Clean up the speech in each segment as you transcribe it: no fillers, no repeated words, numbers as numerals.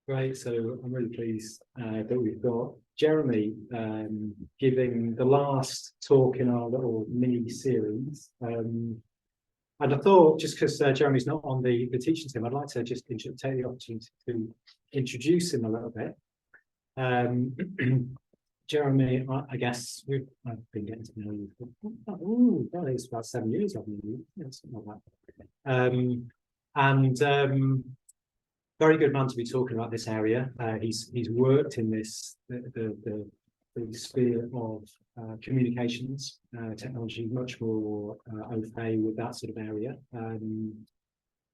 Great. So I'm really pleased that we've got Jeremy giving the last talk in our little mini series. And I thought, just because Jeremy's not on the teaching team, I'd like to just take the opportunity to introduce him a little bit. Jeremy, I guess I've been getting to know you for it's about 7 years I've known you. Yeah, something like that. Very good man to be talking about this area. He's worked in this the sphere of communications technology, much more au fait with that sort of area.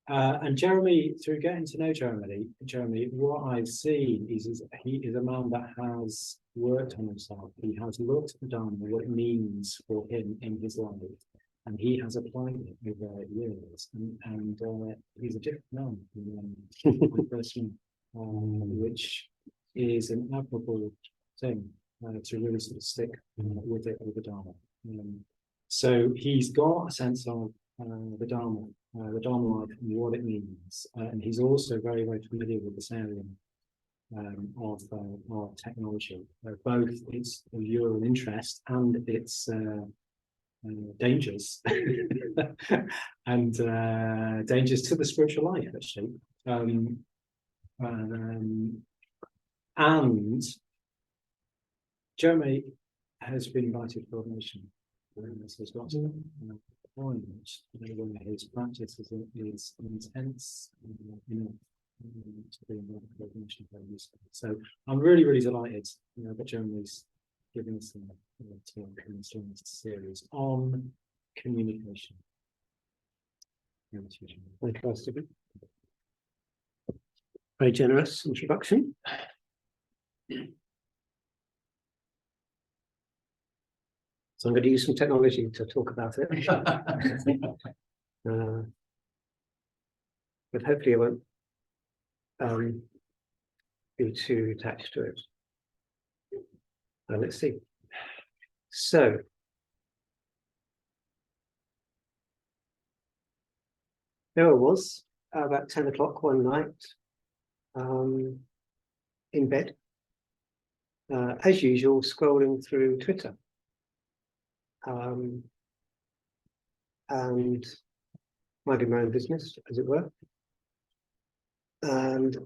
And Jeremy, through getting to know Jeremy, what I've seen is he is a man that has worked on himself. He has looked at the Dharma, what it means for him in his life, and he has applied it over years. And he's a different man from the person, which is an admirable thing to really sort of stick with it, with the Dharma. So he's got a sense of the Dharma life and what it means, and he's also very, very familiar with this area of technology, both its allure and interest and its dangers and dangers to the spiritual life, actually. And Jeremy has been invited for ordination. So he's got to point where his practice is intense enough to be involved in ordination very useful. So I'm really, really delighted that Jeremy's giving us a talk in this series on communication. Thank you, Stephen. Very generous introduction. So I'm going to use some technology to talk about it. But hopefully I won't be too attached to it. Let's see. So, there I was about 10 o'clock one night in bed, as usual, scrolling through Twitter. And minding my own business, as it were. And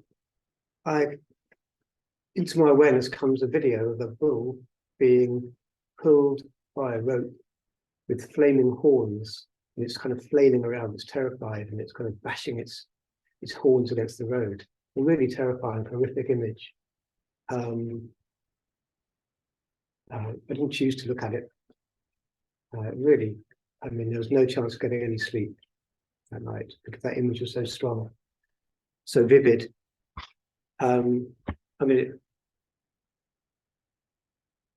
into my awareness comes a video of a bull being pulled by a rope with flaming horns, and it's kind of flailing around. It's terrified, and it's kind of bashing its horns against the road. A really terrifying, horrific image. I didn't choose to look at it. Really, I mean, there was no chance of getting any sleep that night because that image was so strong, so vivid. I mean,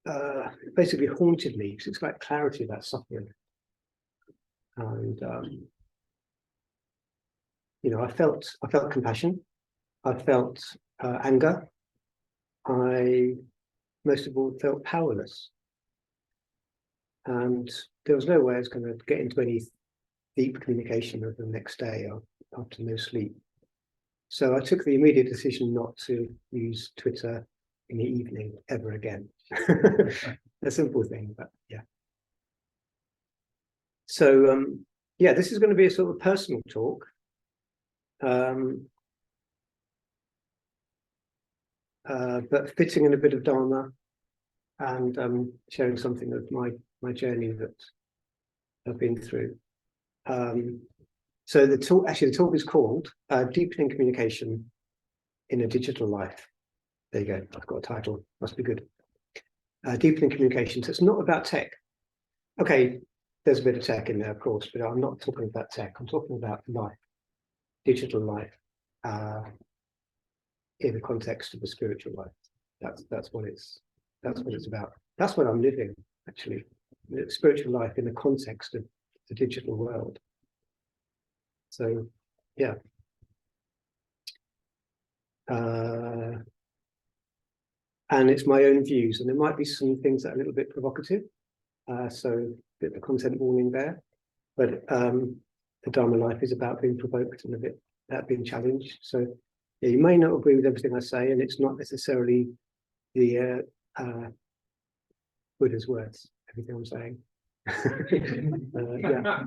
it basically haunted me because it's like clarity about suffering. And I felt compassion, I felt anger, I most of all felt powerless. And there was no way I was going to get into any deep communication over the next day after no sleep. So I took the immediate decision not to use Twitter in the evening ever again. A simple thing, but yeah. So yeah, this is going to be a sort of personal talk. But fitting in a bit of Dharma and sharing something of my journey that I've been through. So the talk is called Deepening Communication in a Digital Life. There you go, I've got a title, must be good. Deepening Communication, so it's not about tech. Okay, there's a bit of tech in there, of course, but I'm not talking about tech, I'm talking about life, digital life, in the context of a spiritual life. That's what it's about. That's what I'm living, actually. The spiritual life in the context of the digital world. So, yeah. And it's my own views, and there might be some things that are a little bit provocative. So a bit of a content warning there. But the Dharma life is about being provoked and a bit about being challenged. So Yeah, you may not agree with everything I say, and it's not necessarily the Buddha's words, everything I'm saying. Yeah,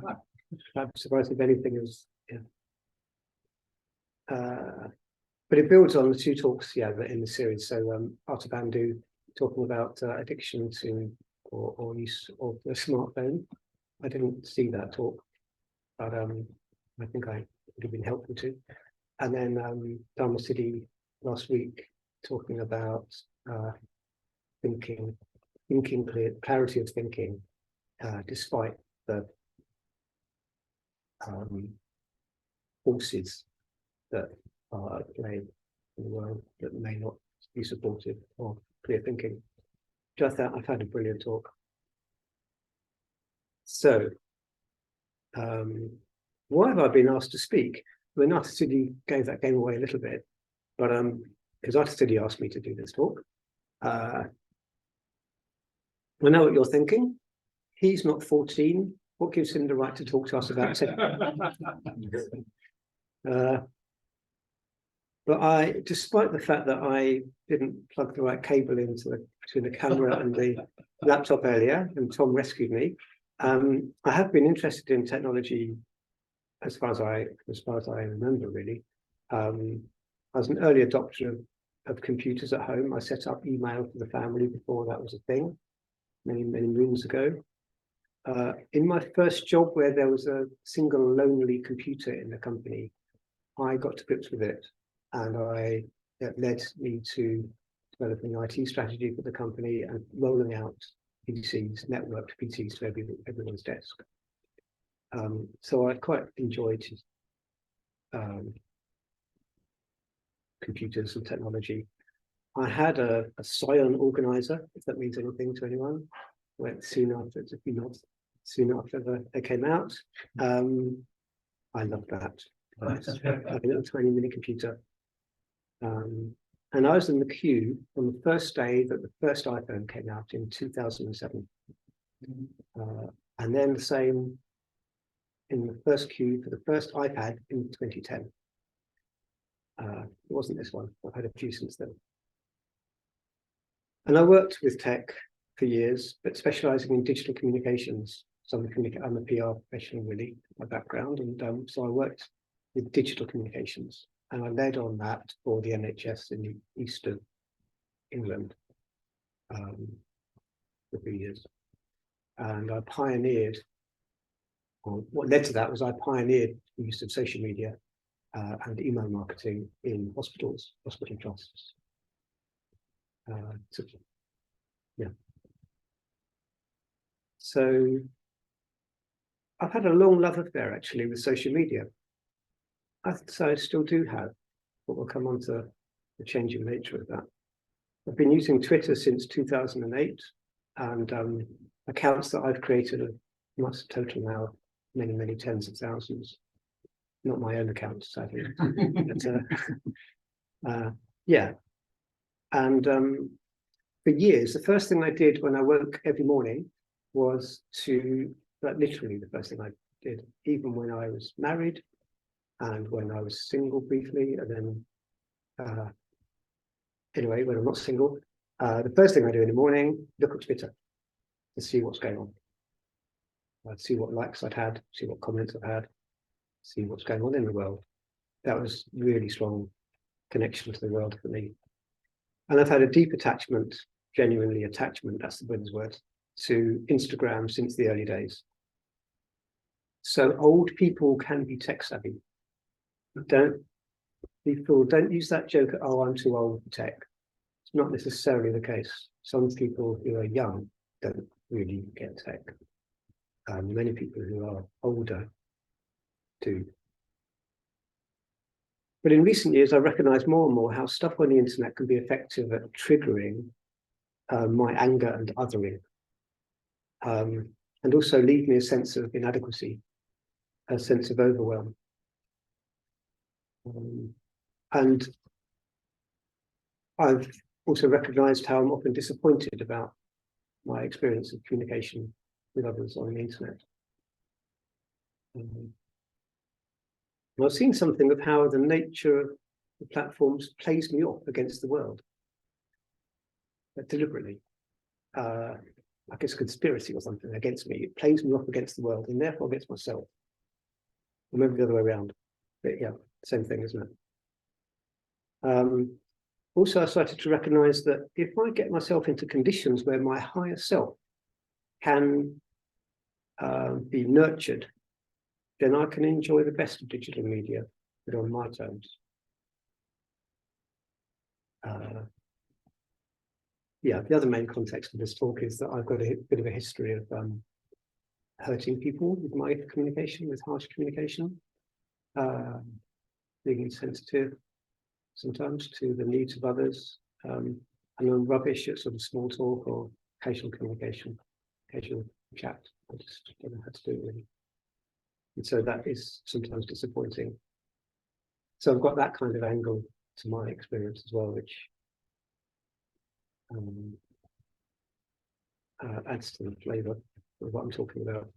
I'm surprised if anything is, yeah. But it builds on the two talks, yeah, in the series. So Arthur Bandu talking about addiction to or use of the smartphone. I didn't see that talk, but I think I would have been helpful to. And then Dharma City last week talking about thinking clear, clarity of thinking, despite the forces that are at play in the world that may not be supportive of clear thinking. Just that I've had a brilliant talk. So, why have I been asked to speak? Well, Arthur City gave that game away a little bit, but because Arthur City asked me to do this talk. I know what you're thinking. He's not 14. What gives him the right to talk to us about it? But despite the fact that I didn't plug the right cable between the camera and the laptop earlier, and Tom rescued me, I have been interested in technology as far as I remember, really. I was an early adopter of computers at home. I set up email for the family before that was a thing, many moons ago. In my first job, where there was a single lonely computer in the company, I got to grips with it, and it led me to developing an IT strategy for the company and rolling out PCs, networked PCs to everyone's desk. So I quite enjoyed computers and technology. I had a Scion organizer, if that means anything to anyone. Went soon after they came out. I loved that. Having a tiny mini computer. And I was in the queue on the first day that the first iPhone came out in 2007. And then the same in the first queue for the first iPad in 2010. It wasn't this one. I've had a few since then. And I worked with tech for years, but specializing in digital communications. So I'm a PR professional, really, my background. And so I worked with digital communications. And I led on that for the NHS in the east of England for a few years. And I pioneered, or what led to that was I pioneered the use of social media and email marketing in hospital trusts. So I've had a long love affair actually with social media. So I still do have, but we'll come on to the changing nature of that. I've been using Twitter since 2008, and accounts that I've created must total now many tens of thousands. Not my own account, sadly. But, yeah. And for years, the first thing I did when I woke every morning was literally the first thing I did, even when I was married and when I was single briefly, and then anyway, when I'm not single, the first thing I do in the morning, look at Twitter to see what's going on. I'd see what likes I'd had, see what comments I've had, see what's going on in the world. That was really strong connection to the world for me. And I've had a deep attachment, genuinely attachment, that's the Buddha's word, to Instagram since the early days. So old people can be tech savvy. Don't use that joke, oh, I'm too old for tech. It's not necessarily the case. Some people who are young don't really get tech. Many people who are older do. But in recent years, I recognize more and more how stuff on the internet can be effective at triggering my anger and othering, and also leave me a sense of inadequacy, a sense of overwhelm. And I've also recognized how I'm often disappointed about my experience of communication with others on the internet. I've seen something of how the nature the platforms plays me off against the world, but deliberately. Like it's a conspiracy or something against me. It plays me off against the world and therefore against myself. Or maybe the other way around. But yeah, same thing, isn't it? Also, I started to recognize that if I get myself into conditions where my higher self can be nurtured, then I can enjoy the best of digital media, but on my terms. Yeah, the other main context of this talk is that I've got a bit of a history of hurting people with my communication, with harsh communication, being insensitive sometimes to the needs of others, and I'm rubbish at sort of small talk or occasional communication, occasional chat. I just don't know how to do it really. And so that is sometimes disappointing. So I've got that kind of angle to my experience as well, which adds to the flavour of what I'm talking about.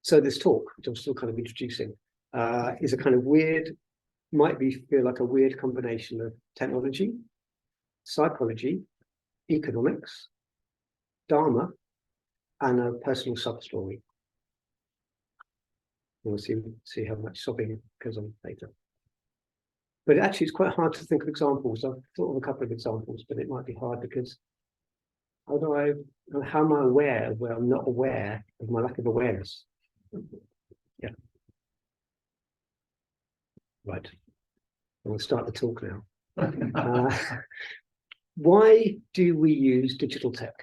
So this talk, which I'm still kind of introducing, is a kind of weird, feel like a weird combination of technology, psychology, economics, Dharma, and a personal sub-story. We'll see how much sobbing goes on later. But actually, it's quite hard to think of examples. I've thought of a couple of examples, but it might be hard because how am I aware where I'm not aware of my lack of awareness? Yeah. Right. We'll start the talk now. Why do we use digital tech?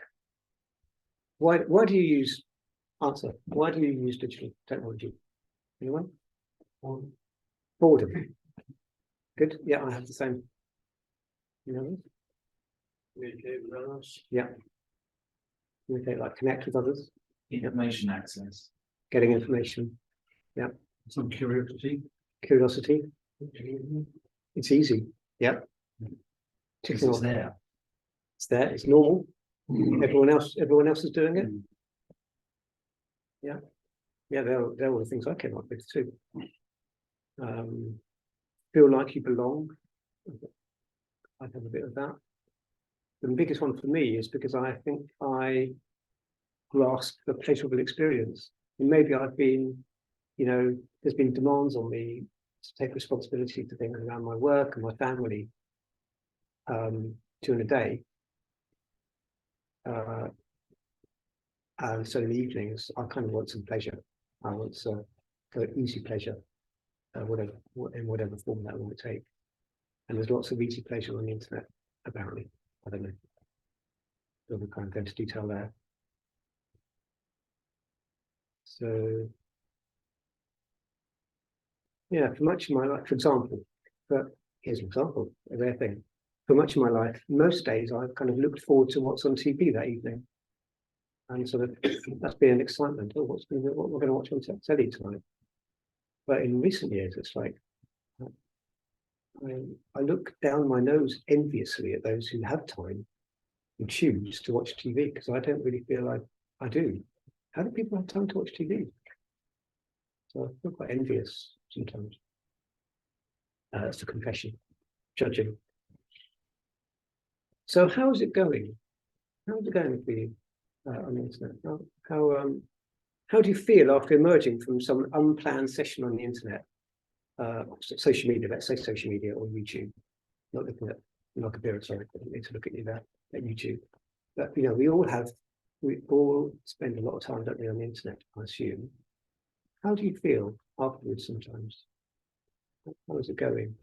Why do you use, why do you use digital technology? Anyone? Boredom. Good. Yeah, I have the same. You know? Communicate with others. Yeah. Communicate, like connect with others. Information access. Getting information. Yeah. Some curiosity. Curiosity. It's easy. Yeah. It's there. It's there. It's normal. Everyone else is doing it. Yeah. Yeah, they're all the things I came up with too. Feel like you belong. I have a bit of that. The biggest one for me is because I think I grasp the pleasurable experience. And maybe I've been, there's been demands on me to take responsibility for things around my work and my family during the day. And so in the evenings, I kind of want some pleasure. I want some easy pleasure, in whatever form that will take. And there's lots of easy pleasure on the internet, apparently. I don't know. We'll kind of go into detail there. So, yeah, for much of my life, for example, here's an example, a rare thing. For much of my life, most days I've kind of looked forward to what's on TV that evening. And sort of that's been an excitement. Oh, what we're going to watch on telly tonight. But in recent years, it's like I look down my nose enviously at those who have time and choose to watch TV because I don't really feel like I do. How do people have time to watch TV? So I feel quite envious sometimes. It's a confession, judging. So how is it going? How is it going for you on the internet? How do you feel after emerging from some unplanned session on the internet? Social media, let's say social media or YouTube. Not looking at Nakabira, sorry, I don't need to look at you there at YouTube. But we all spend a lot of time, don't we, on the internet, I assume. How do you feel afterwards sometimes? How is it going?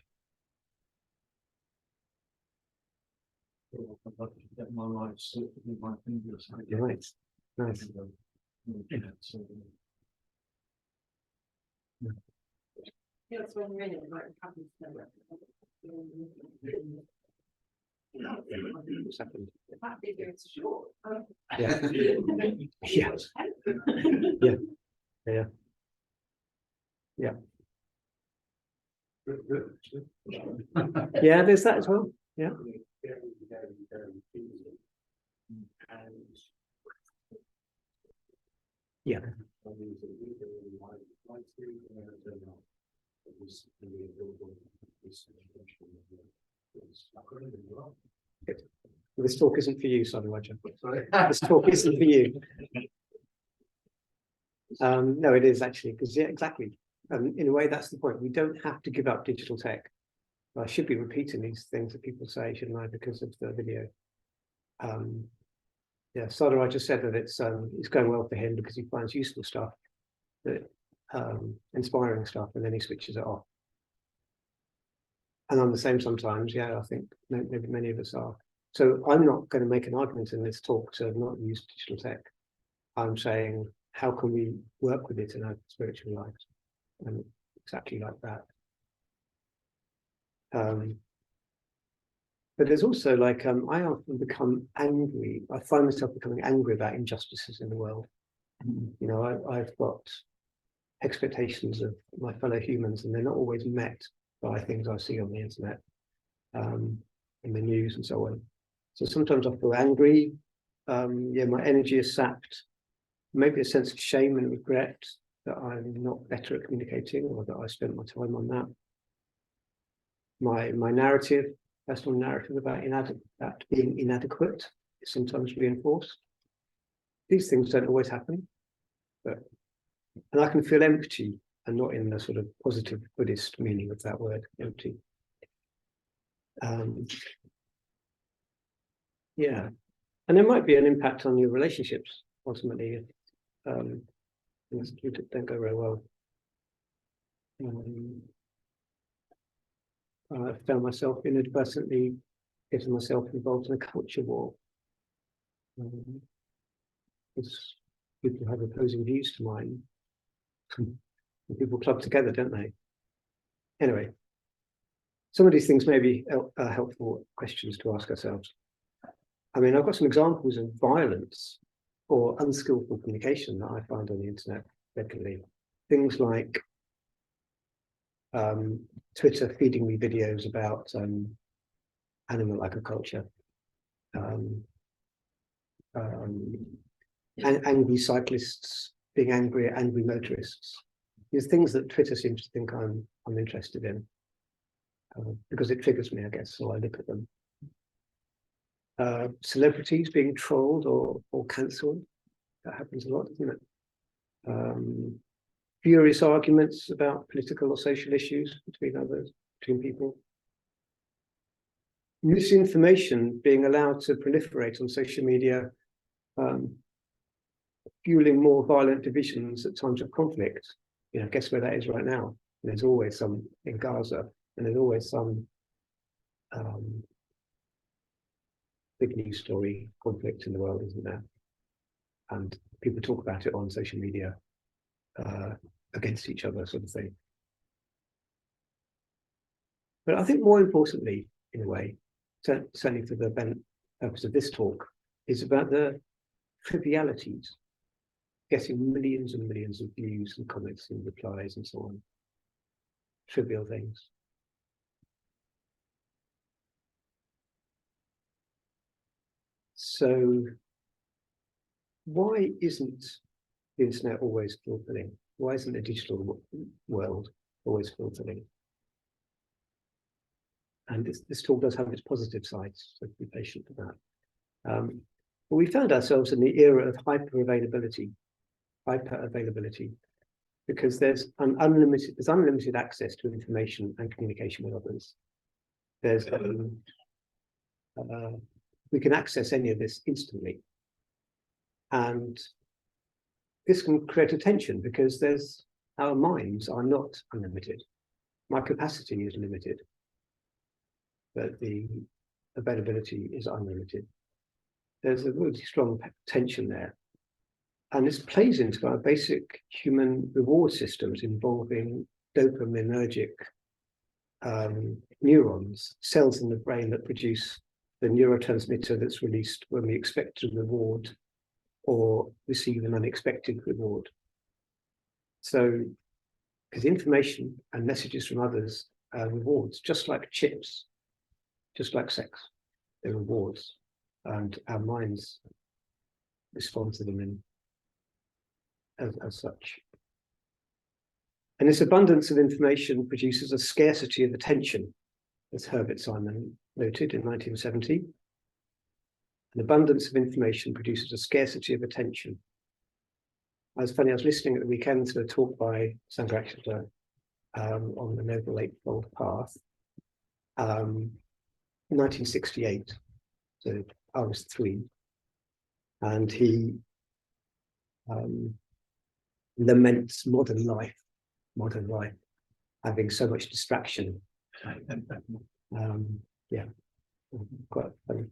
Get my life slipped with my fingers. Right, nice. That's when you're in it, like it happens never. What's happened? That video is short. Yeah. Yeah. Yeah. Yeah. Yeah. Yeah, there's that as well. Yeah. Yeah. This talk isn't for you, Simon Roger. Sorry. This talk isn't for you. No, it is actually, because yeah, exactly. In a way, that's the point. We don't have to give up digital tech. I should be repeating these things that people say, shouldn't I, because of the video. Yeah, Sadhara just said that it's going well for him because he finds useful stuff, that inspiring stuff, and then he switches it off. And I'm the same sometimes. Yeah, I think maybe many of us are. So I'm not going to make an argument in this talk to not use digital tech. I'm saying, how can we work with it in our spiritual lives? And exactly like that. But there's also like, I often become angry. I find myself becoming angry about injustices in the world. You know, I've got expectations of my fellow humans, and they're not always met by things I see on the internet, in the news and so on. So sometimes I feel angry. Yeah, my energy is sapped. Maybe a sense of shame and regret that I'm not better at communicating, or that I spent my time on that. My narrative, personal narrative about being inadequate is sometimes reinforced. These things don't always happen, and I can feel empty, and not in the sort of positive Buddhist meaning of that word, empty. Yeah, and there might be an impact on your relationships ultimately if things don't go very well. I found myself inadvertently getting myself involved in a culture war. Because people have opposing views to mine. And people club together, don't they? Anyway, some of these things may be helpful questions to ask ourselves. I mean, I've got some examples of violence or unskillful communication that I find on the internet regularly. Things like Twitter feeding me videos about animal agriculture, angry cyclists being angry at angry motorists. These things that Twitter seems to think I'm interested in, because it triggers me, I guess, so I look at them. Celebrities being trolled or cancelled. That happens a lot, doesn't it? Furious arguments about political or social issues between people. Misinformation being allowed to proliferate on social media, fueling more violent divisions at times of conflict. You know, guess where that is right now? There's always some in Gaza, and there's always some big news story conflict in the world, isn't there? And people talk about it on social media against each other, sort of thing. But I think more importantly, in a way, certainly for the purpose of this talk, is about the trivialities, getting millions and millions of views and comments and replies and so on. Trivial things. So why isn't the internet always fulfilling? Why isn't the digital world always fulfilling? And this talk does have its positive sides, so be patient for that. But we found ourselves in the era of hyper-availability, because there's unlimited access to information and communication with others. There's we can access any of this instantly, and this can create a tension because our minds are not unlimited. My capacity is limited, but the availability is unlimited. There's a really strong tension there. And this plays into our basic human reward systems involving dopaminergic neurons, cells in the brain that produce the neurotransmitter that's released when we expect a reward or receive an unexpected reward. So, because information and messages from others are rewards, just like chips, just like sex, they're rewards, and our minds respond to them as such. And this abundance of information produces a scarcity of attention, as Herbert Simon noted in 1970. An abundance of information produces a scarcity of attention. I was listening at the weekend to a talk by Sangharakshita on the Noble Eightfold Path, 1968. So I was 3, and he laments modern life, having so much distraction. Yeah, quite funny.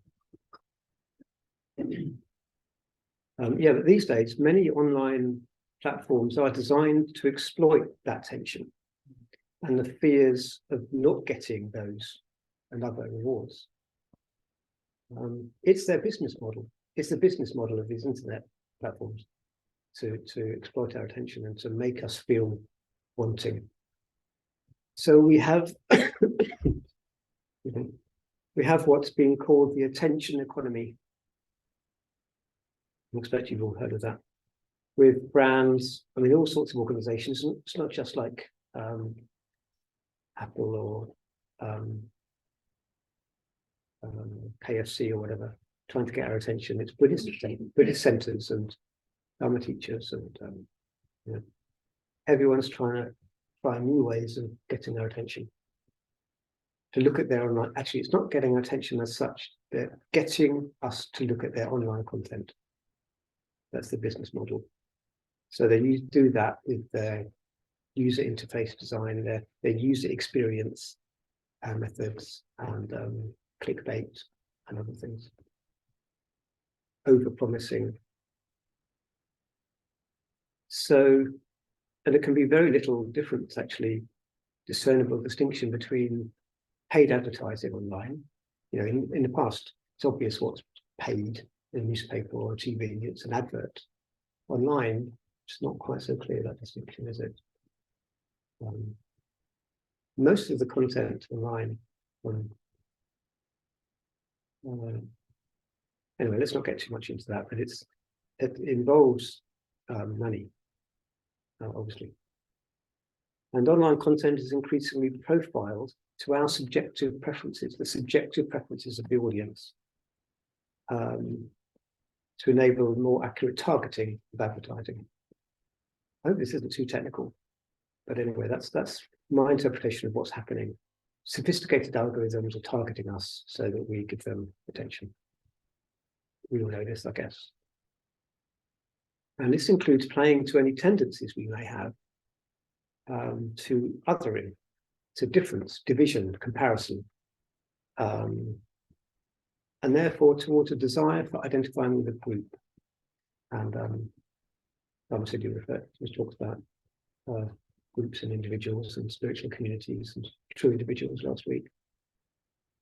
Yeah, but these days, many online platforms are designed to exploit that tension and the fears of not getting those and other rewards. It's their business model. It's the business model of these internet platforms to exploit our attention and to make us feel wanting. So we have we have what's being called the attention economy. I expect you've all heard of that. With brands, I mean, all sorts of organizations. It's not just like Apple or KFC or whatever, trying to get our attention. It's Buddhist centers and Dharma teachers, and you know, everyone's trying to find new ways of getting our attention. To look at their online, actually, it's not getting our attention as such. They're getting us to look at their online content. That's the business model. So they do that with their user interface design, their user experience and methods, and clickbait and other things. Over-promising. So, and it can be very little difference, actually, discernible distinction between paid advertising online. You know, in the past, it's obvious what's paid in a newspaper or TV, it's an advert. Online, it's not quite so clear, that distinction, is it? Most of the content online, anyway, let's not get too much into that, but it involves money, obviously. And online content is increasingly profiled to our subjective preferences, the subjective preferences of the audience, to enable more accurate targeting of advertising. I hope this isn't too technical, but anyway, that's my interpretation of what's happening. Sophisticated algorithms are targeting us so that we give them attention. We all know this, I guess. And this includes playing to any tendencies we may have to othering, to difference, division, comparison, and therefore towards a desire for identifying with a group. And Dharma talks about groups and individuals and spiritual communities and true individuals last week.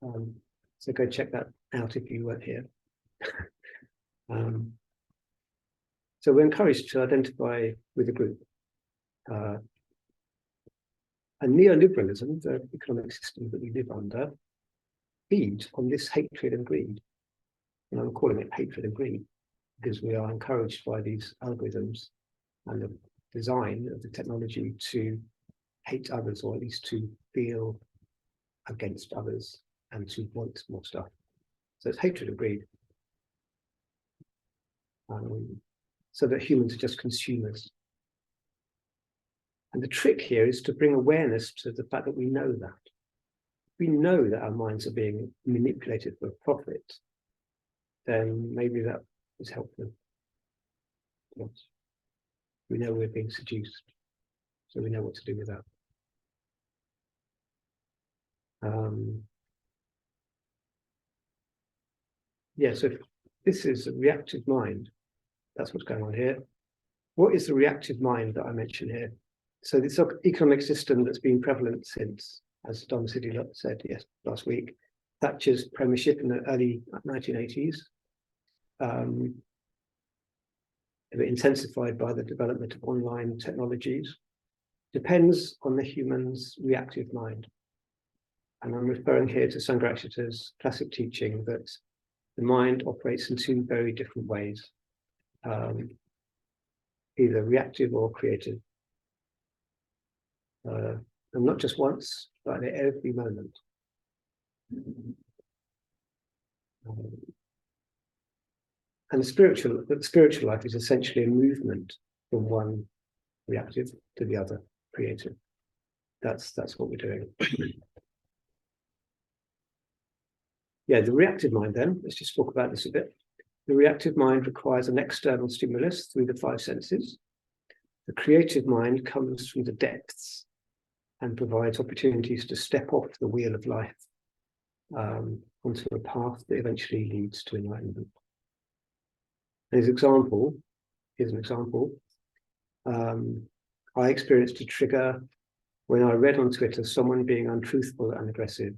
So go check that out if you weren't here. So we're encouraged to identify with a group. And neoliberalism, the economic system that we live under, feeds on this hatred and greed. And I'm calling it hatred and greed because we are encouraged by these algorithms and the design of the technology to hate others, or at least to feel against others and to want more stuff. So it's hatred and greed. So that humans are just consumers. And the trick here is to bring awareness to the fact that we know that. We know that our minds are being manipulated for profit, then maybe that is helpful. Yes. We know we're being seduced, so we know what to do with that. Yeah, so this is a reactive mind. That's what's going on here. What is the reactive mind that I mentioned here? So this economic system that's been prevalent since, as Dharma said last week, Thatcher's premiership in the early 1980s, intensified by the development of online technologies, depends on the human's reactive mind. And I'm referring here to Sangharakshita's classic teaching that the mind operates in two very different ways, either reactive or creative. And not just once, but at every moment. And the spiritual life is essentially a movement from one reactive to the other creative. That's what we're doing. Yeah, the reactive mind then, let's just talk about this a bit. The reactive mind requires an external stimulus through the five senses. The creative mind comes from the depths and provides opportunities to step off the wheel of life onto a path that eventually leads to enlightenment. Here's an example. I experienced a trigger when I read on Twitter someone being untruthful and aggressive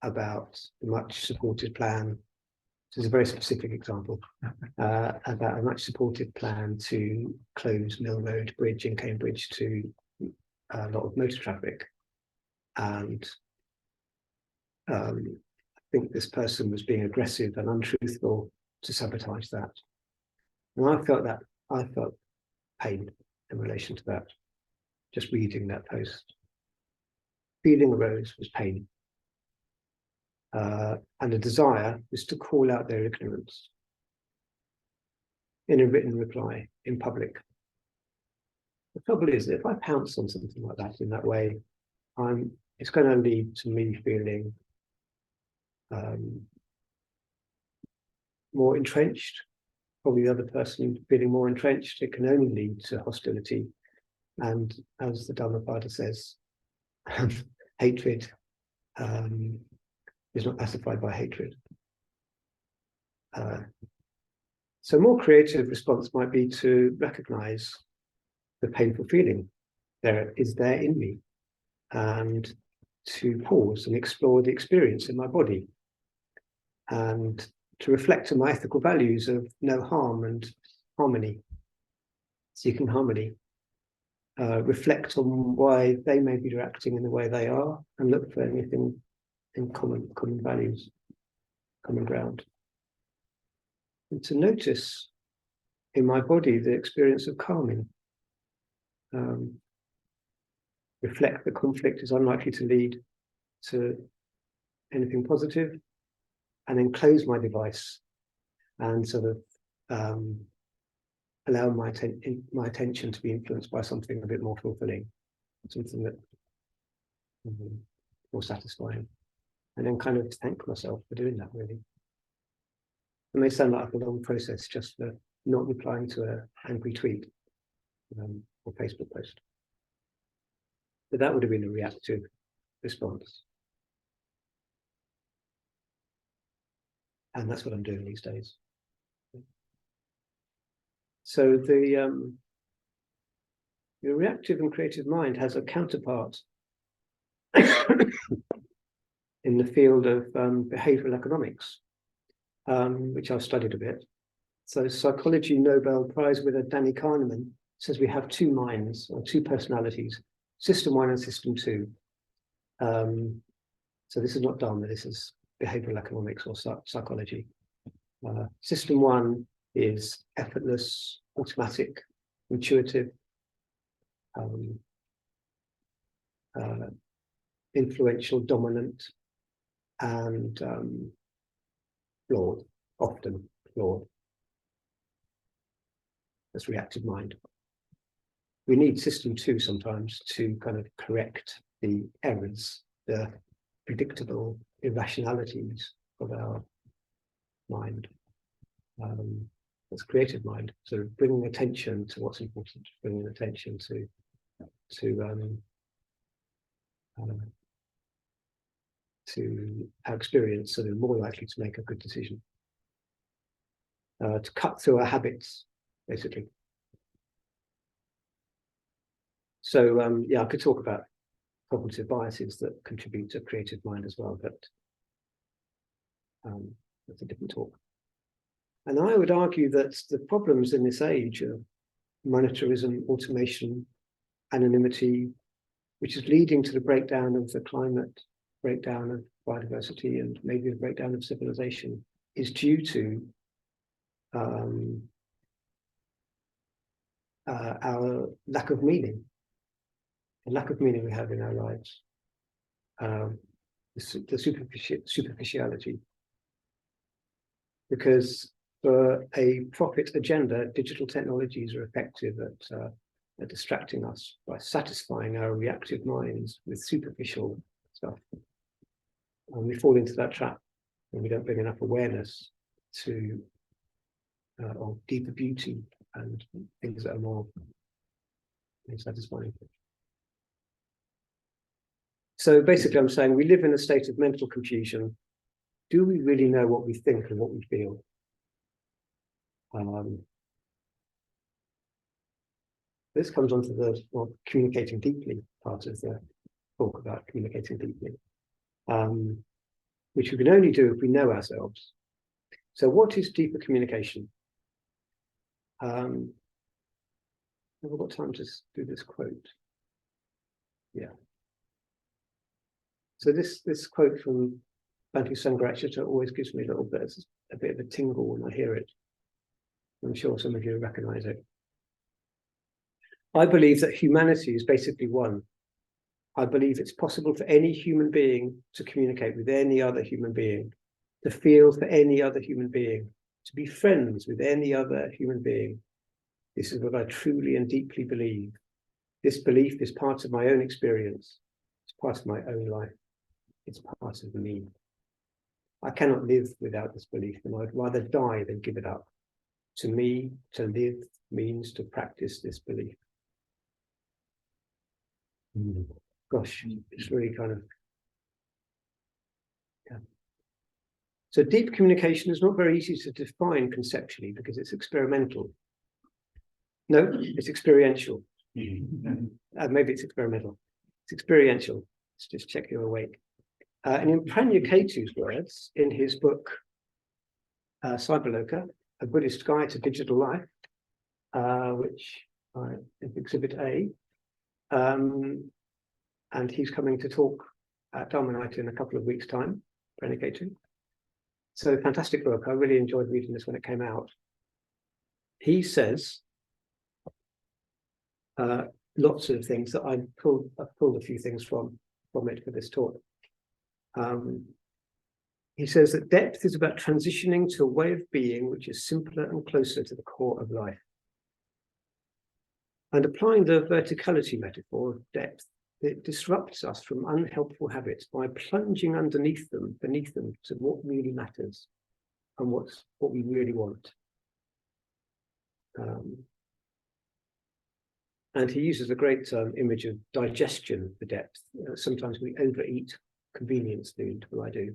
about the much supported plan. This is a very specific example about a much supported plan to close Mill Road Bridge in Cambridge to a lot of motor traffic. And I think this person was being aggressive and untruthful to sabotage that. And I felt pain in relation to that, just reading that post. Feeling arose was pain. And a desire was to call out their ignorance in a written reply in public. The trouble is that if I pounce on something like that in that way, it's going to lead to me feeling more entrenched, probably the other person feeling more entrenched. It can only lead to hostility. And as the Dhammapada says, hatred is not pacified by hatred. So a more creative response might be to recognize the painful feeling there is there in me, and to pause and explore the experience in my body, and to reflect on my ethical values of no harm and harmony, seeking harmony. Reflect on why they may be reacting in the way they are, and look for anything in common values, common ground. And to notice in my body the experience of calming. Reflect that conflict is unlikely to lead to anything positive, and then close my device and sort of allow my attention to be influenced by something a bit more fulfilling, something that more satisfying, and then kind of thank myself for doing that. Really, it may sound like a long process just for not replying to an angry tweet or Facebook post, but that would have been a reactive response, and that's what I'm doing these days. So the reactive and creative mind has a counterpart in the field of behavioral economics, which I've studied a bit. So psychology Nobel Prize winner Danny Kahneman says we have two minds, or two personalities, system 1 and system 2. So this is not Dharma, this is behavioral economics or psychology. System 1 is effortless, automatic, intuitive, influential, dominant, and flawed, often flawed. That's reactive mind. We need system 2 sometimes to kind of correct the errors, the predictable irrationalities of our mind. That's creative mind. So bringing attention to what's important, bringing attention to our experience, so they're more likely to make a good decision. To cut through our habits, basically. So yeah, I could talk about cognitive biases that contribute to creative mind as well, but that's a different talk. And I would argue that the problems in this age of monetarism, automation, anonymity, which is leading to the breakdown of the climate, breakdown of biodiversity, and maybe the breakdown of civilization, is due to our lack of meaning, the lack of meaning we have in our lives. the superficiality. Because for a profit agenda, digital technologies are effective at distracting us by satisfying our reactive minds with superficial stuff. And we fall into that trap when we don't bring enough awareness to of deeper beauty and things that are more satisfying. So basically, I'm saying we live in a state of mental confusion. Do we really know what we think and what we feel? This comes onto the communicating deeply part of the talk about communicating deeply, which we can only do if we know ourselves. So what is deeper communication? Have I got time to do this quote? Yeah. So this quote from Bantu Sangharakshita always gives me a bit of a tingle when I hear it. I'm sure some of you recognize it. I believe that humanity is basically one. I believe it's possible for any human being to communicate with any other human being, to feel for any other human being, to be friends with any other human being. This is what I truly and deeply believe. This belief is part of my own experience. It's part of my own life. It's part of me. I cannot live without this belief, and I'd rather die than give it up. To me, to live means to practice this belief. Gosh, it's really kind of... Yeah. So deep communication is not very easy to define conceptually because it's experimental. No, it's experiential. Maybe it's experimental. It's experiential. Let's just check you're awake. And in Pranyakatu's words, in his book, Cyberloka, A Buddhist Guide to Digital Life, which is Exhibit A, and he's coming to talk at Dharma Night in a couple of weeks' time, Pranyakatu. So fantastic book. I really enjoyed reading this when it came out. He says lots of things that I've pulled a few things from it for this talk. He says that depth is about transitioning to a way of being which is simpler and closer to the core of life. And applying the verticality metaphor of depth, it disrupts us from unhelpful habits by plunging beneath them to what really matters and what we really want. And he uses a great image of digestion for depth. Sometimes we overeat convenience food, well, I do.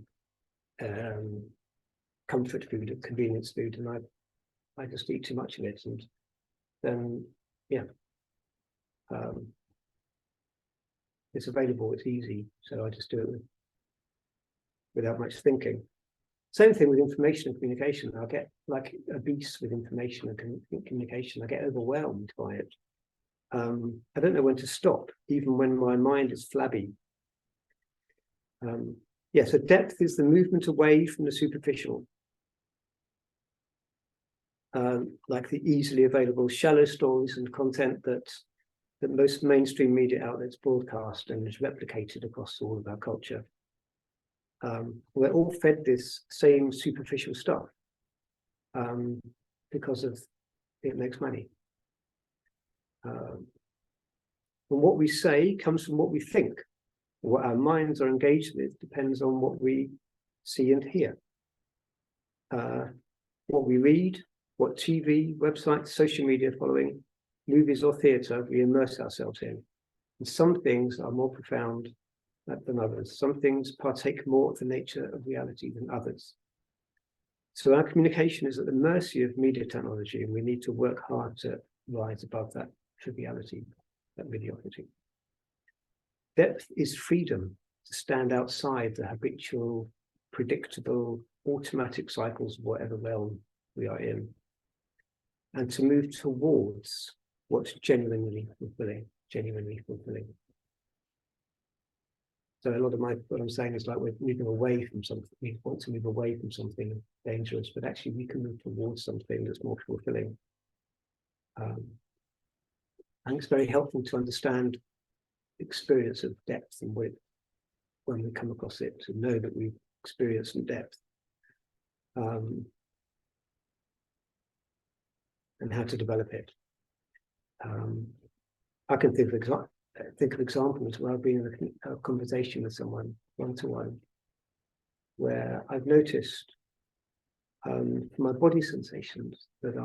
Comfort food and convenience food, and I just eat too much of it, and then it's available, it's easy, so I just do it without much thinking. Same thing with information and communication. I get like a beast with information and communication. I get overwhelmed by it. I don't know when to stop, even when my mind is flabby. So depth is the movement away from the superficial, like the easily available shallow stories and content that most mainstream media outlets broadcast and is replicated across all of our culture. We're all fed this same superficial stuff because of it makes money. And what we say comes from what we think. What our minds are engaged with depends on what we see and hear. What we read, what TV, websites, social media following, movies or theatre we immerse ourselves in. And some things are more profound than others. Some things partake more of the nature of reality than others. So our communication is at the mercy of media technology, and we need to work hard to rise above that triviality, that mediocrity. Depth is freedom to stand outside the habitual, predictable, automatic cycles of whatever realm we are in, and to move towards what's genuinely fulfilling. So a lot of what I'm saying is like we're moving away from something. We want to move away from something dangerous, but actually we can move towards something that's more fulfilling. And it's very helpful to understand experience of depth and width when we come across it, to know that we've experienced some depth, and how to develop it. I can think of examples where I've been in a conversation with someone one-to-one, where I've noticed from my body sensations that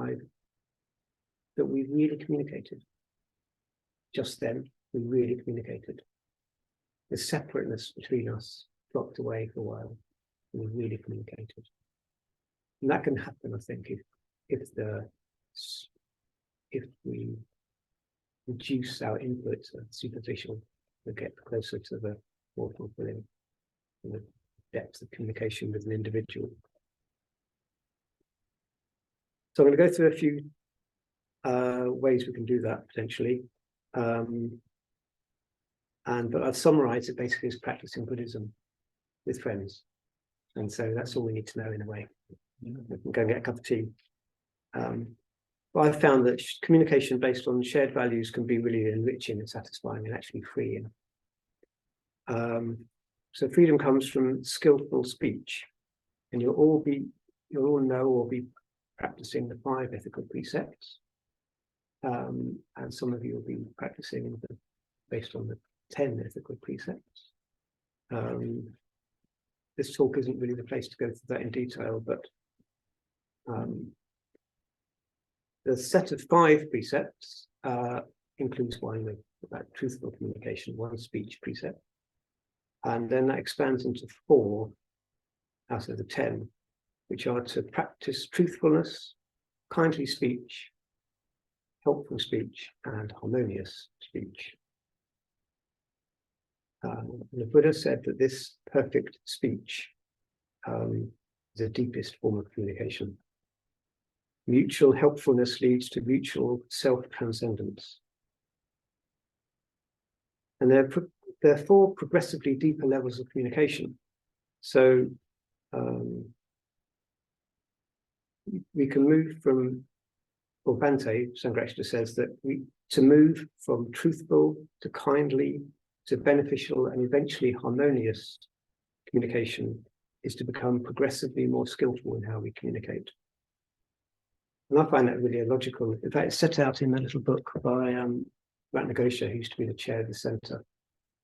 we really communicated. Just then, we really communicated. The separateness between us dropped away for a while, and we really communicated. And that can happen, I think, if we reduce our input to superficial, we get closer to the more fulfilling, the depth of communication with an individual. So I'm going to go through a few ways we can do that potentially. But I've summarized it basically as practicing Buddhism with friends. And so that's all we need to know in a way. We can go and get a cup of tea. But I've found that communication based on shared values can be really enriching and satisfying and actually freeing. So freedom comes from skillful speech, and you'll all know or be practicing the 5 ethical precepts, and some of you will be practicing based on the 10 ethical precepts. This talk isn't really the place to go through that in detail, but the set of 5 precepts includes one about truthful communication, 1 speech precept, and then that expands into 4 out of the 10, which are to practice truthfulness, kindly speech, helpful speech, and harmonious speech. The Buddha said that this perfect speech is the deepest form of communication. Mutual helpfulness leads to mutual self-transcendence. And there are 4 progressively deeper levels of communication. So we can move from, or Bhante Sangharakshita says that to move from truthful to kindly to beneficial and eventually harmonious communication is to become progressively more skillful in how we communicate. And I find that really logical. In fact, it's set out in a little book by Ratnagosha, who used to be the chair of the centre.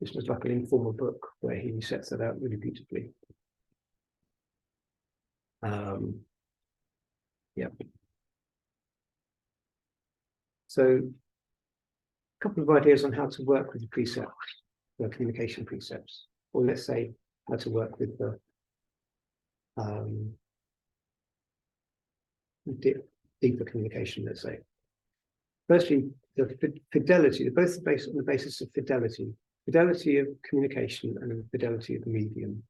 This was like an informal book where he sets that out really beautifully. Yeah. So, a couple of ideas on how to work with the precepts, the communication precepts, or let's say how to work with the deeper communication, let's say. Firstly, the fidelity, they're both based on the basis of fidelity of communication and fidelity of the medium.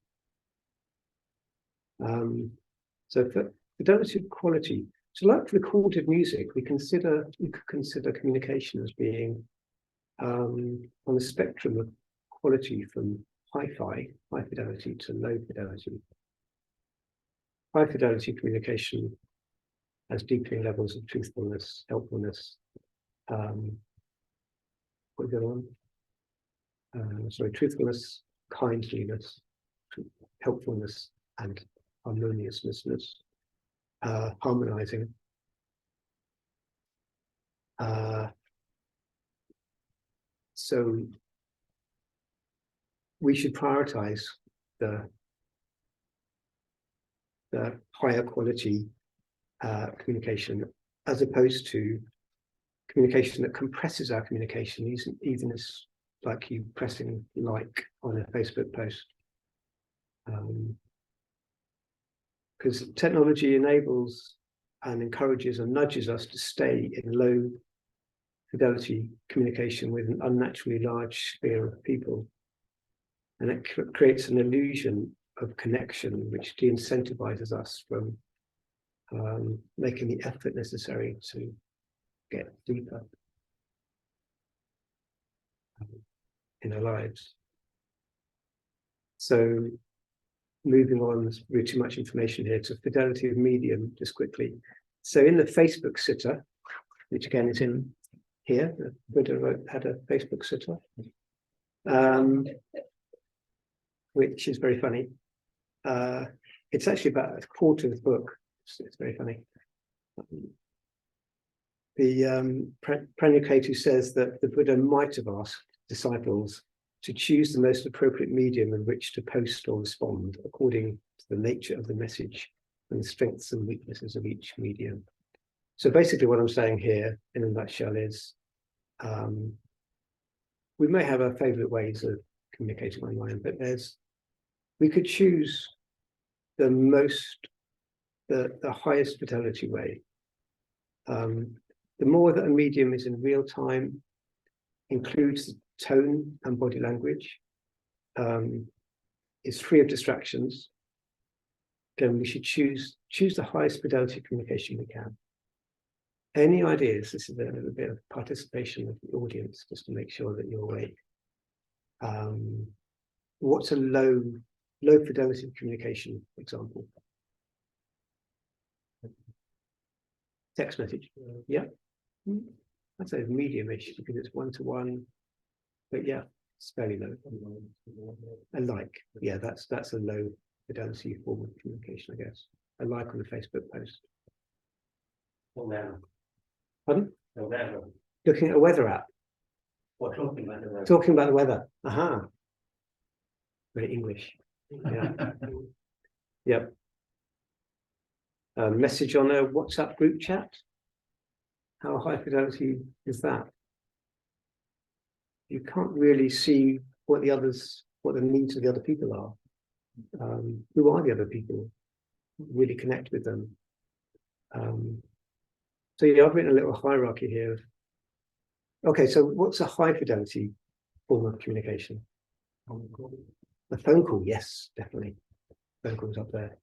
So for fidelity of quality, so like recorded music, you could consider communication as being on the spectrum of quality from high fidelity to low fidelity. High fidelity communication has deepening levels of truthfulness, helpfulness, what's the other one? Truthfulness, kindliness, helpfulness, and harmoniousness, harmonizing. So we should prioritize the higher quality communication, as opposed to communication that compresses our communication, even as like you pressing like on a Facebook post. Because technology enables and encourages and nudges us to stay in low fidelity communication with an unnaturally large sphere of people. And it creates an illusion of connection, which de-incentivizes us from making the effort necessary to get deeper in our lives. So moving on, there's really too much information here, to fidelity of medium, just quickly. So in the Facebook Sutta, which again is in here, the Buddha had a Facebook Sutta. which is very funny. It's actually about a quarter of the book. It's very funny. The Pranayakatu says that the Buddha might have asked disciples to choose the most appropriate medium in which to post or respond according to the nature of the message and the strengths and weaknesses of each medium. So basically what I'm saying here in a nutshell is we may have our favorite ways of communicating online, but we could choose the highest fidelity way. The more that a medium is in real time, includes the tone and body language, is free of distractions, then we should choose the highest fidelity communication we can. Any ideas? This is a little bit of participation of the audience, just to make sure that you're awake. What's a low fidelity communication example? Text message. Yeah. I'd say medium-ish because it's one-to-one, but yeah, it's fairly low. A like, yeah, that's a low fidelity form of communication, I guess. A like on a Facebook post. Pardon? Looking at a weather app. Or talking about the weather. Talking about the weather. Aha. Very English. Yeah. Yep. A message on a WhatsApp group chat. How high fidelity is that? You can't really see what the needs of the other people are. Who are the other people? Really connect with them. So yeah, I've written a little hierarchy here. Okay, so what's a high fidelity form of communication? A phone call, yes, definitely. Phone call's up there.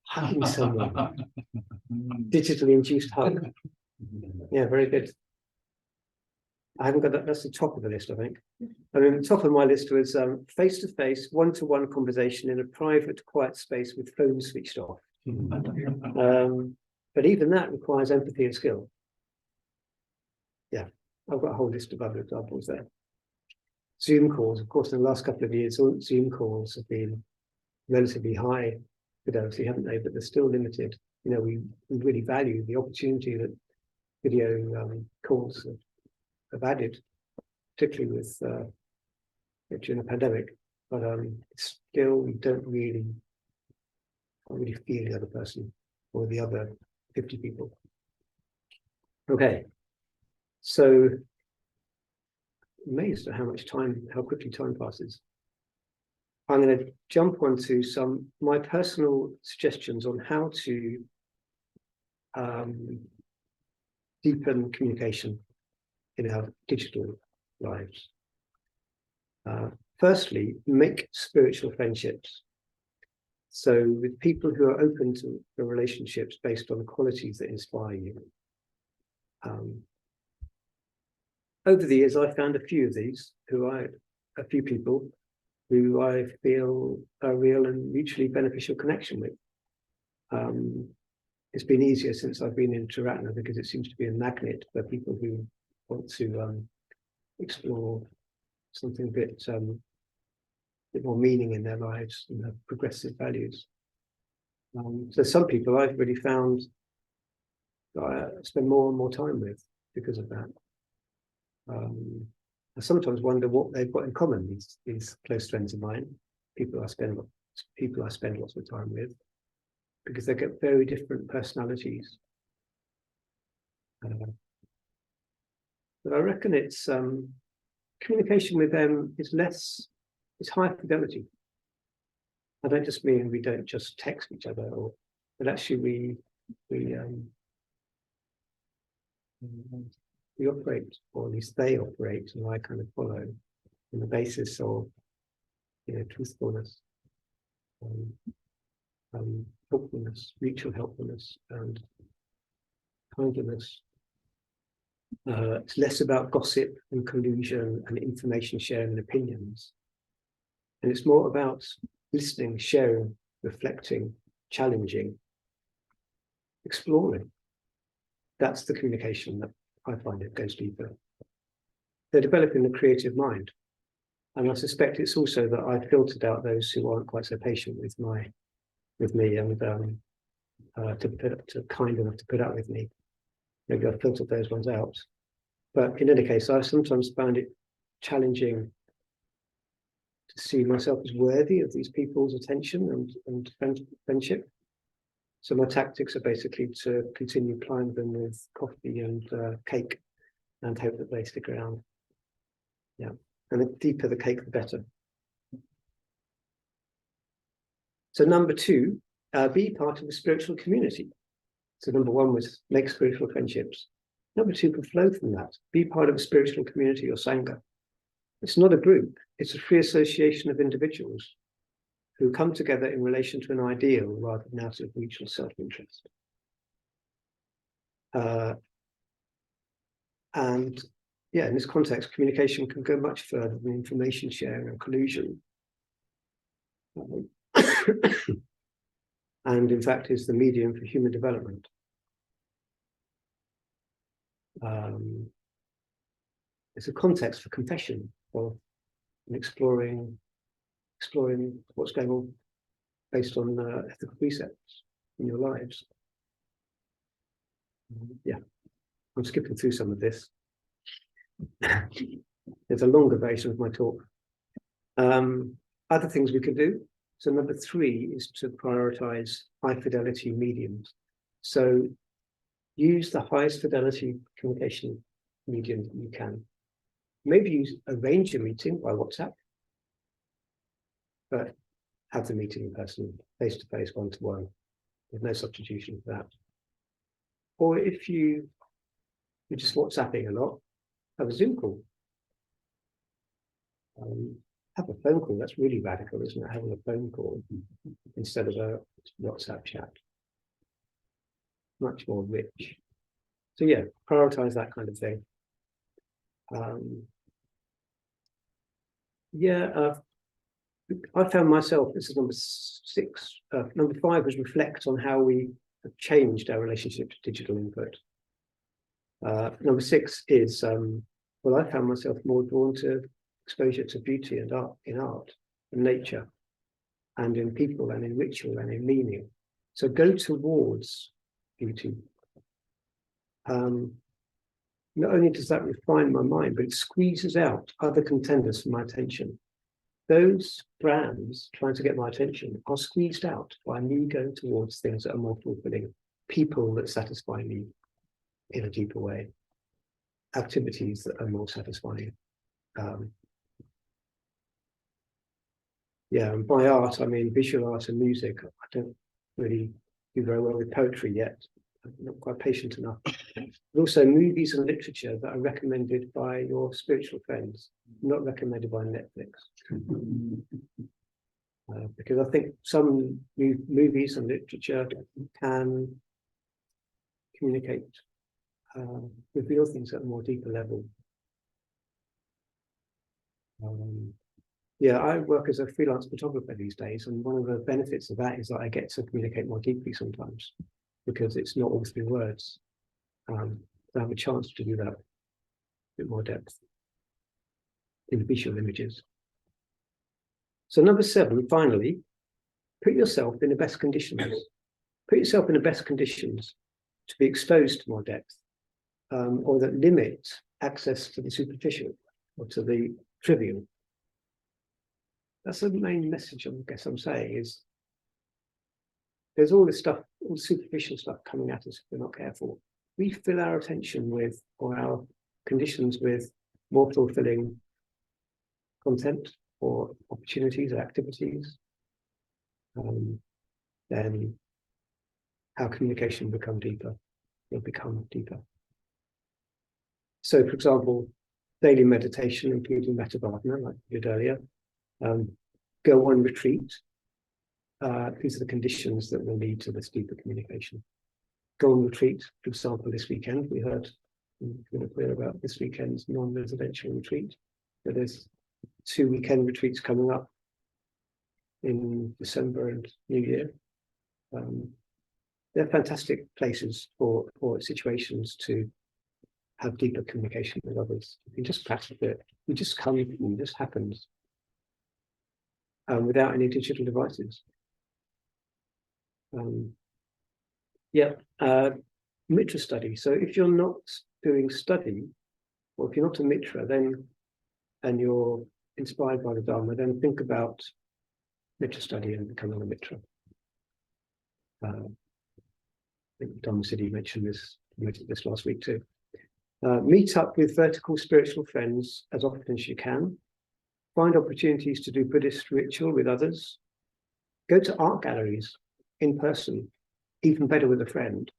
Hugging someone. Digitally induced hug. Yeah, very good. I haven't got that. That's the top of the list, I think. I mean, the top of my list was face-to-face, one-to-one conversation in a private, quiet space with phones switched off. But even that requires empathy and skill. Yeah, I've got a whole list of other examples there. Zoom calls, of course, in the last couple of years, all Zoom calls have been relatively high fidelity, haven't they? But they're still limited. You know, we really value the opportunity that video calls have added, particularly with during the pandemic. But still, we can't really feel the other person or the other 50 people. Okay, so amazed at how quickly time passes. I'm going to jump onto my personal suggestions on how to deepen communication in our digital lives. Firstly, make spiritual friendships. So with people who are open to the relationships based on the qualities that inspire you. Over the years, I've found a few people who I feel a real and mutually beneficial connection with. It's been easier since I've been in Toronto because it seems to be a magnet for people who want to explore something a bit more meaning in their lives and have progressive values. So some people I've really found that I spend more and more time with because of that. I sometimes wonder what they've got in common, these close friends of mine, people I spend lots of time with, because they get very different personalities. But I reckon it's communication with them is high fidelity. I don't just mean we don't just text each other, but actually we operate, or at least they operate, and I kind of follow on the basis of truthfulness, helpfulness, mutual helpfulness, and kindness. It's less about gossip and collusion and information sharing and opinions. And it's more about listening, sharing, reflecting, challenging, exploring. That's the communication that I find it goes deeper. They're developing a creative mind. And I suspect it's also that I filtered out those who aren't quite so patient with me and to kind enough to put up with me. Maybe I filtered those ones out. But in any case, I sometimes found it challenging to see myself as worthy of these people's attention and friendship. So my tactics are basically to continue plying them with coffee and cake and hope that they stick around. Yeah, and the deeper the cake, the better. So number 2, be part of a spiritual community. So number 1 was make spiritual friendships. Number 2 can flow from that. Be part of a spiritual community or sangha. It's not a group, it's a free association of individuals who come together in relation to an ideal rather than out of mutual self-interest. And yeah, in this context, communication can go much further than information sharing and collusion. And in fact, is the medium for human development. It's a context for confession or exploring what's going on based on ethical precepts in your lives. Yeah, I'm skipping through some of this. There's a longer version of my talk. Other things we could do. So number 3 is to prioritize high fidelity mediums. So use the highest fidelity communication medium that you can. Maybe arrange a meeting by WhatsApp, but have the meeting in person, face-to-face, one-to-one. There's no substitution for that. Or if you're just WhatsApping a lot, have a Zoom call. Have a phone call. That's really radical, isn't it? Having a phone call instead of a WhatsApp chat. Much more rich. So yeah, prioritize that kind of thing. I found myself, this is number 6, number 5 was reflect on how we have changed our relationship to digital input. Number 6 is, well, I found myself more drawn to exposure to beauty and art, in art and nature and in people and in ritual and in meaning. So go towards beauty. Not only does that refine my mind, but it squeezes out other contenders for my attention. Those brands trying to get my attention are squeezed out by me going towards things that are more fulfilling, people that satisfy me in a deeper way, activities that are more satisfying. Yeah, and by art, I mean visual art and music. I don't really do very well with poetry yet. I'm not quite patient enough. But also movies and literature that are recommended by your spiritual friends, not recommended by Netflix. Because I think some movies and literature can communicate, reveal things at a more deeper level. Yeah, I work as a freelance photographer these days, and one of the benefits of that is that I get to communicate more deeply sometimes, because it's not all through words. I have a chance to do that, a bit more depth in visual images. So number 7, finally, put yourself in the best conditions. Put yourself in the best conditions to be exposed to more depth, or that limit access to the superficial or to the trivial. That's the main message I guess I'm saying is there's all this stuff, all the superficial stuff coming at us if we're not careful. We fill our attention with, or our conditions with, more fulfilling content or opportunities or activities, then our communication will become deeper. So, for example, daily meditation, including Metabhavana, like we did earlier, go on retreat. These are the conditions that will lead to this deeper communication. Go on retreat, for example, this weekend. We heard clear about this weekend's non-residential retreat. But there's 2 weekend retreats coming up in December and New Year. They're fantastic places for situations to have deeper communication with others. You just practice it. You just come, it just happens. without any digital devices. Mitra study. So if you're not doing study, or if you're not a Mitra, then and you're inspired by the Dharma, then think about Mitra study and becoming a Mitra. I think Dharma City mentioned this last week too. Meet up with vertical spiritual friends as often as you can. Find opportunities to do Buddhist ritual with others. Go to art galleries in person, even better with a friend.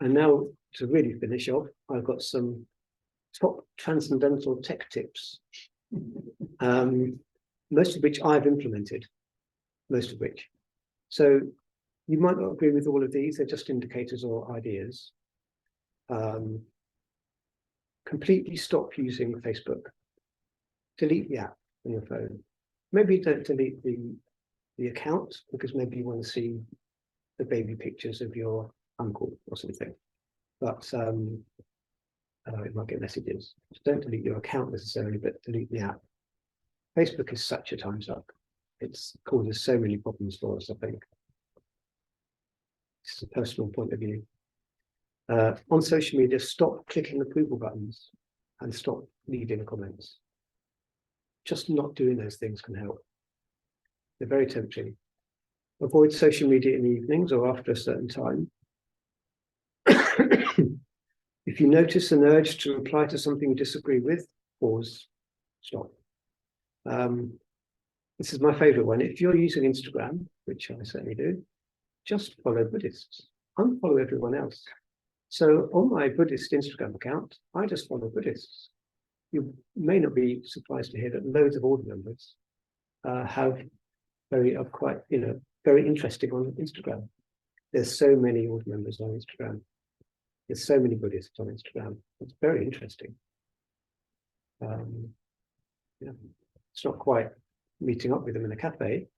And now, to really finish off, I've got some top transcendental tech tips, most of which I've implemented, most of which. So you might not agree with all of these, they're just indicators or ideas. Completely stop using Facebook. Delete the app on your phone. Maybe don't delete the account, because maybe you want to see the baby pictures of your uncle or something. But it might get messages. So don't delete your account necessarily, but delete the app. Facebook is such a time suck. It's causes so many problems for us, I think. It's a personal point of view. On social media, stop clicking approval buttons and stop leaving comments. Just not doing those things can help. They're very tempting. Avoid social media in the evenings or after a certain time. If you notice an urge to reply to something you disagree with, pause, stop. This is my favorite one. If you're using Instagram, which I certainly do, just follow Buddhists. Unfollow everyone else. So on my Buddhist Instagram account, I just follow Buddhists. You may not be surprised to hear that loads of order members are quite very interesting on Instagram. There's so many order members on Instagram. There's so many Buddhists on Instagram. It's very interesting. It's not quite meeting up with them in a cafe,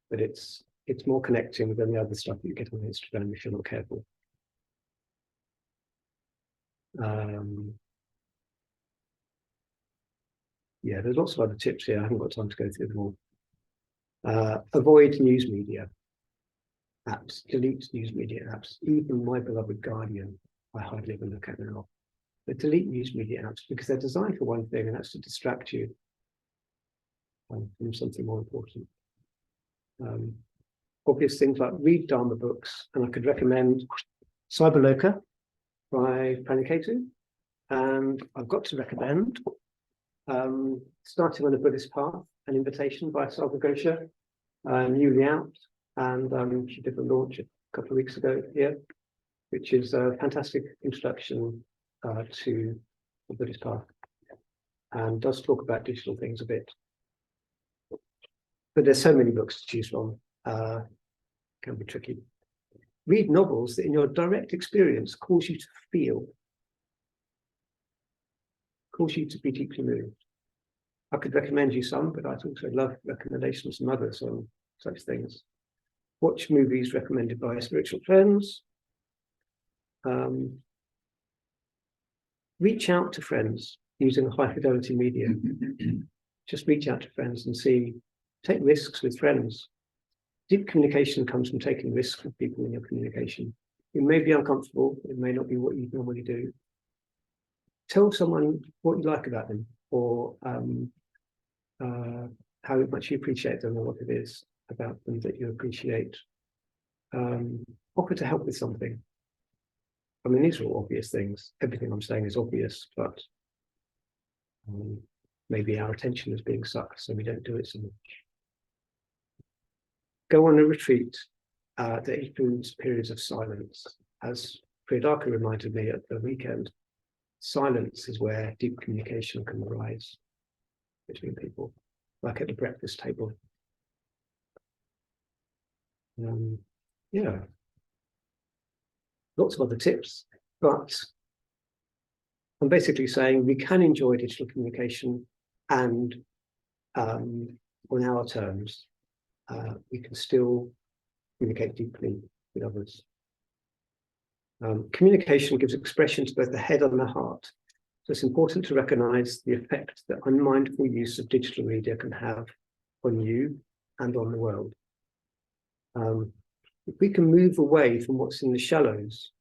but it's more connecting than the other stuff that you get on Instagram if you're not careful. There's lots of other tips here. I haven't got time to go through them all. Avoid news media apps. Delete news media apps. Even my beloved Guardian, I hardly ever look at now. But delete news media apps because they're designed for one thing, and that's to distract you from something more important. Obvious things like read Dharma books, and I could recommend Cyberloka by Praniketu, and I've got to recommend Starting on a Buddhist Path, an invitation by Salva Gosha, newly out, and she did a launch a couple of weeks ago here, which is a fantastic introduction to the Buddhist path, and does talk about digital things a bit. But there's so many books to choose from, can be tricky. Read novels that in your direct experience cause you to feel, cause you to be deeply moved. I could recommend you some, but I'd also love recommendations from others on such things. Watch movies recommended by spiritual friends. Reach out to friends using a high fidelity medium. Just reach out to friends and take risks with friends. Deep communication comes from taking risks with people in your communication. It may be uncomfortable, it may not be what you normally do. Tell someone what you like about them, or how much you appreciate them, or what it is about them that you appreciate. Offer to help with something. I mean, these are all obvious things. Everything I'm saying is obvious, but maybe our attention is being sucked, so we don't do it so much. Go on a retreat that includes periods of silence. As Priyadaka reminded me at the weekend, silence is where deep communication can arise between people, like at the breakfast table. Lots of other tips, but I'm basically saying we can enjoy digital communication, and on our terms, we can still communicate deeply with others. Communication gives expression to both the head and the heart. So it's important to recognize the effect that unmindful use of digital media can have on you and on the world. If we can move away from what's in the shallows,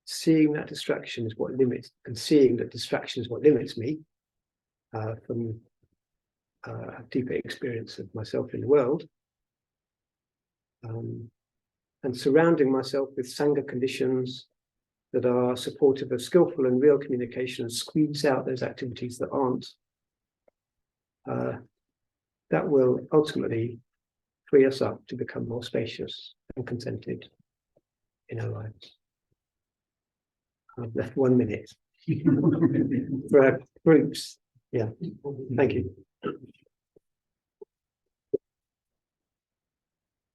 seeing that distraction is what limits, and seeing that distraction is what limits me from a deeper experience of myself in the world, and surrounding myself with Sangha conditions that are supportive of skillful and real communication and squeeze out those activities that aren't, that will ultimately free us up to become more spacious and contented in our lives. I've left 1 minute for our groups. Yeah, thank you.